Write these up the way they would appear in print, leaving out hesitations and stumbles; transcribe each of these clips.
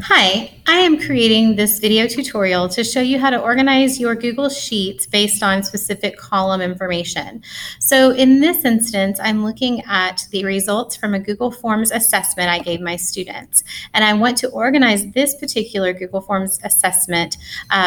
Hi, I am creating this video tutorial to show you how to organize your Google Sheets based on specific column information. So in this instance, I'm looking at the results from a Google Forms assessment I gave my students. And I want to organize this particular Google Forms assessment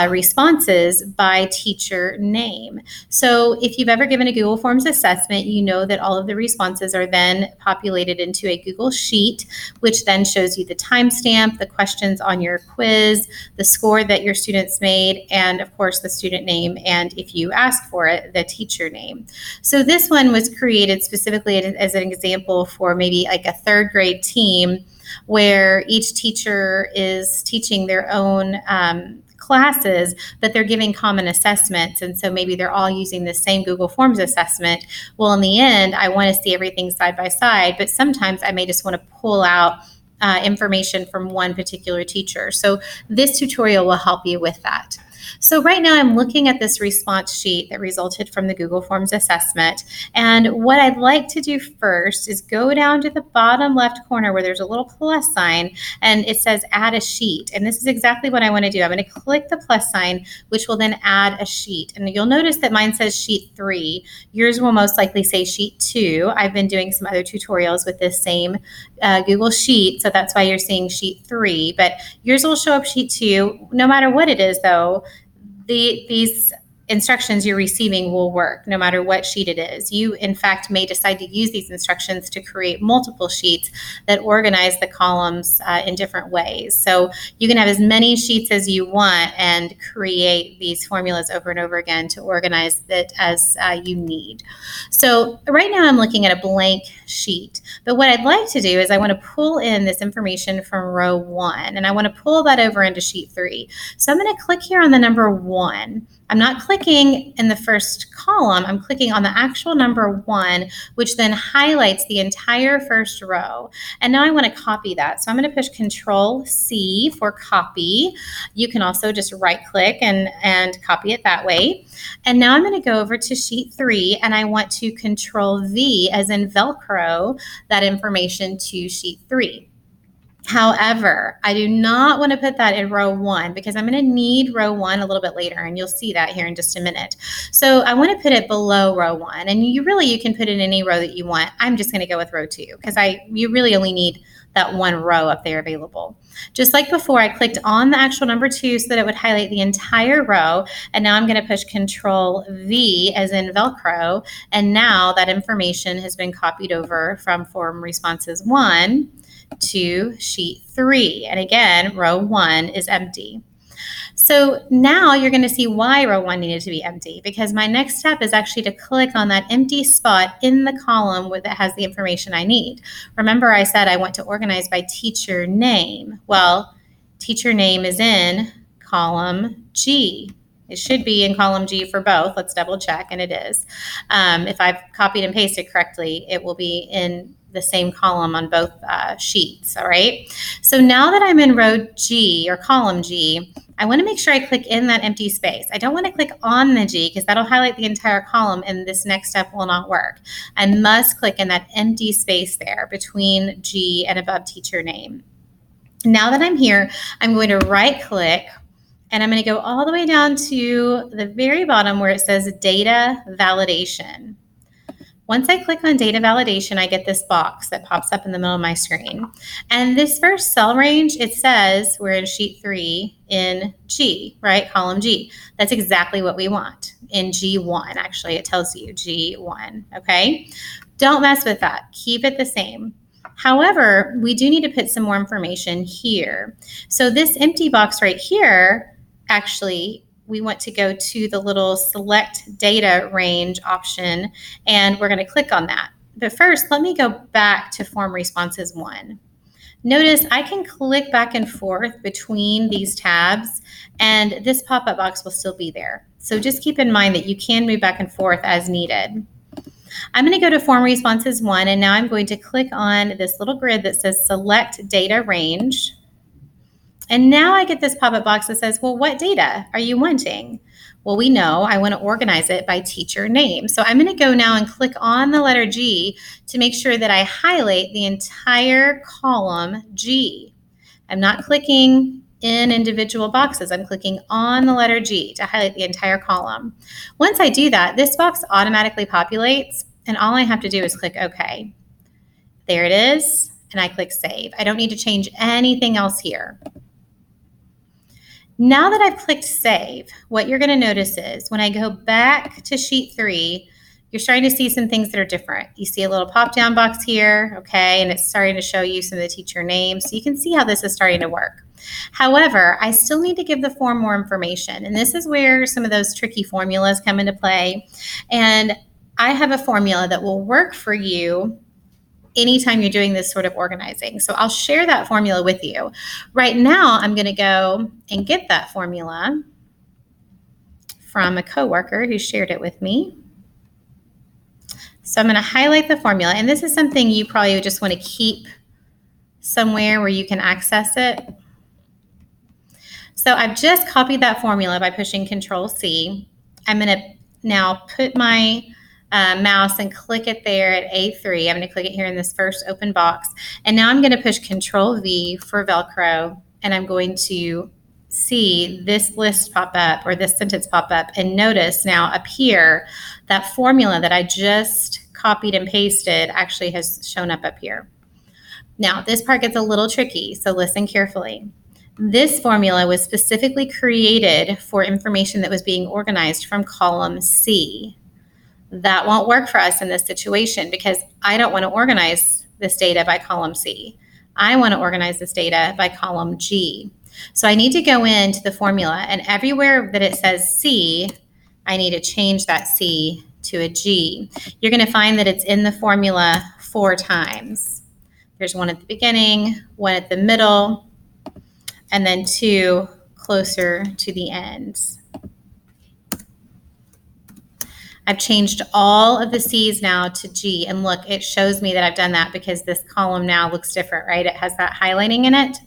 responses by teacher name. So if you've ever given a Google Forms assessment, you know that all of the responses are then populated into a Google Sheet, which then shows you the timestamp, the questions on your quiz, the score that your students made, and of course the student name, and if you ask for it, the teacher name. So this one was created specifically as an example for maybe like a third grade team where each teacher is teaching their own classes, but they're giving common assessments. And so maybe they're all using the same Google Forms assessment. Well, in the end, I want to see everything side by side, but sometimes I may just want to pull out information from one particular teacher. So this tutorial will help you with that. So right now I'm looking at this response sheet that resulted from the Google Forms assessment. And what I'd like to do first is go down to the bottom left corner where there's a little plus sign and it says add a sheet. And this is exactly what I want to do. I'm going to click the plus sign, which will then add a sheet. And you'll notice that mine says sheet 3. Yours will most likely say sheet 2. I've been doing some other tutorials with this same Google Sheet, so that's why you're seeing sheet 3. But yours will show up sheet 2. No matter what it is, though, these instructions you're receiving will work no matter what sheet it is. You, in fact, may decide to use these instructions to create multiple sheets that organize the columns in different ways. So you can have as many sheets as you want and create these formulas over and over again to organize it as you need. So right now I'm looking at a blank sheet, but what I'd like to do is I want to pull in this information from row 1 and I want to pull that over into sheet 3. So I'm going to click here on the number 1. I'm not clicking in the first column, I'm clicking on the actual number 1, which then highlights the entire first row. And now I want to copy that. So I'm going to push Control C for copy. You can also just right click and copy it that way. And now I'm going to go over to sheet 3 and I want to Control V as in Velcro that information to sheet 3. However, I do not want to put that in row 1 because I'm going to need row 1 a little bit later, and you'll see that here in just a minute. So I want to put it below row 1, and you can put it in any row that you want. I'm just going to go with row 2 because you really only need that one row up there available. Just like before, I clicked on the actual number 2 so that it would highlight the entire row, and now I'm going to push Control V as in Velcro, and now that information has been copied over from form responses 1 to sheet 3. And again, row 1 is empty. So now you're going to see why row 1 needed to be empty, because my next step is actually to click on that empty spot in the column that has the information I need. Remember I said I want to organize by teacher name. Well, teacher name is in column G. It should be in column G for both. Let's double check, and it is. If I've copied and pasted correctly, it will be in the same column on both sheets, all right? So now that I'm in row G or column G, I want to make sure I click in that empty space. I don't want to click on the G because that'll highlight the entire column and this next step will not work. I must click in that empty space there between G and above teacher name. Now that I'm here, I'm going to right click and I'm going to go all the way down to the very bottom where it says data validation. Once I click on data validation, I get this box that pops up in the middle of my screen. And this first cell range, it says we're in sheet 3 in G, right? Column G. That's exactly what we want. In G1, actually, it tells you G1, okay? Don't mess with that. Keep it the same. However, we do need to put some more information here. So this empty box right here, actually, we want to go to the little select data range option, and we're going to click on that. But first, let me go back to form responses 1. Notice I can click back and forth between these tabs, and this pop-up box will still be there. So just keep in mind that you can move back and forth as needed. I'm going to go to form responses 1, and now I'm going to click on this little grid that says select data range. And now I get this pop-up box that says, well, what data are you wanting? Well, we know I want to organize it by teacher name. So I'm going to go now and click on the letter G to make sure that I highlight the entire column G. I'm not clicking in individual boxes. I'm clicking on the letter G to highlight the entire column. Once I do that, this box automatically populates, and all I have to do is click OK. There it is, and I click Save. I don't need to change anything else here. Now that I've clicked Save, what you're going to notice is when I go back to sheet 3, you're starting to see some things that are different. You see a little pop-down box here, okay, and it's starting to show you some of the teacher names. So you can see how this is starting to work. However, I still need to give the form more information, and this is where some of those tricky formulas come into play. And I have a formula that will work for you anytime you're doing this sort of organizing. So I'll share that formula with you. Right now, I'm going to go and get that formula from a coworker who shared it with me. So I'm going to highlight the formula, and this is something you probably just want to keep somewhere where you can access it. So I've just copied that formula by pushing Control-C. I'm going to now put my mouse and click it there at A3. I'm going to click it here in this first open box. And now I'm going to push Control-V for Velcro, and I'm going to see this list pop up, or this sentence pop up, and notice now up here that formula that I just copied and pasted actually has shown up here. Now this part gets a little tricky, so listen carefully. This formula was specifically created for information that was being organized from column C. That won't work for us in this situation because I don't want to organize this data by column C. I want to organize this data by column G. So I need to go into the formula, and everywhere that it says C, I need to change that C to a G. You're going to find that it's in the formula 4 times. There's one at the beginning, one at the middle, and then 2 closer to the ends. I've changed all of the C's now to G, and look, it shows me that I've done that because this column now looks different, right? It has that highlighting in it.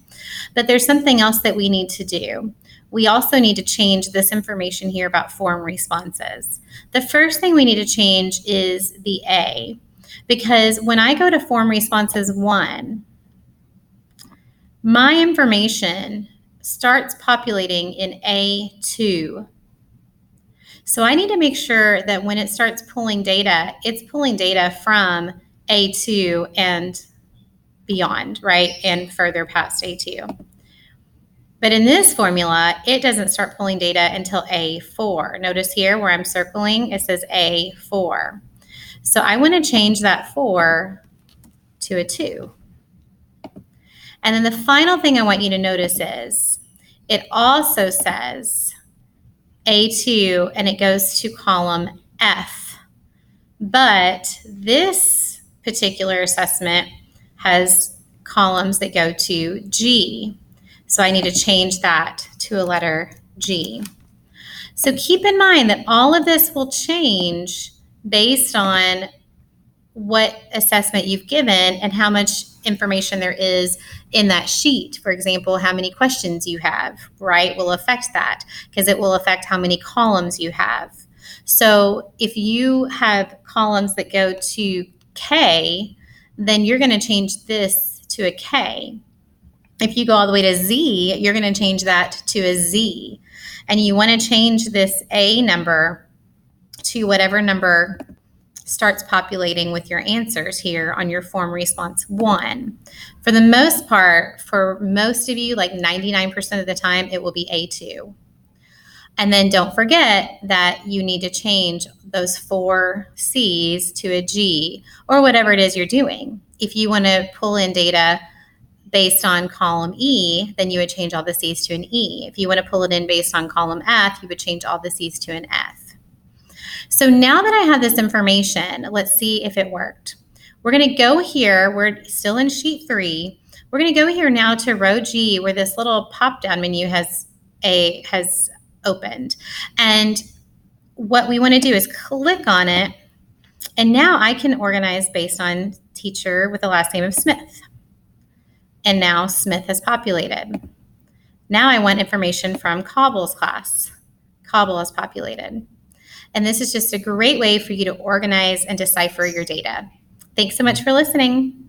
But there's something else that we need to do. We also need to change this information here about form responses. The first thing we need to change is the A, because when I go to form responses 1, my information starts populating in A2. So I need to make sure that when it starts pulling data, it's pulling data from A2 and beyond, right? And further past A2. But in this formula, it doesn't start pulling data until A4. Notice here where I'm circling, it says A4. So I want to change that 4 to a 2. And then the final thing I want you to notice is it also says A2 and it goes to column F. But this particular assessment has columns that go to G. So I need to change that to a letter G. So keep in mind that all of this will change based on what assessment you've given and how much information there is in that sheet. For example, how many questions you have, right, will affect that because it will affect how many columns you have. So if you have columns that go to K, then you're going to change this to a K. If you go all the way to Z, you're going to change that to a Z. And you want to change this A number to whatever number starts populating with your answers here on your form response 1. For the most part, for most of you, like 99% of the time, it will be A2. And then don't forget that you need to change those 4 C's to a G or whatever it is you're doing. If you want to pull in data based on column E, then you would change all the C's to an E. If you want to pull it in based on column F, you would change all the C's to an F. So now that I have this information, let's see if it worked. We're going to go here. We're still in sheet 3. We're going to go here now to row G where this little pop-down menu has opened. And what we want to do is click on it. And now I can organize based on teacher with the last name of Smith. And now Smith has populated. Now I want information from Cobble's class. Cobble has populated. And this is just a great way for you to organize and decipher your data. Thanks so much for listening.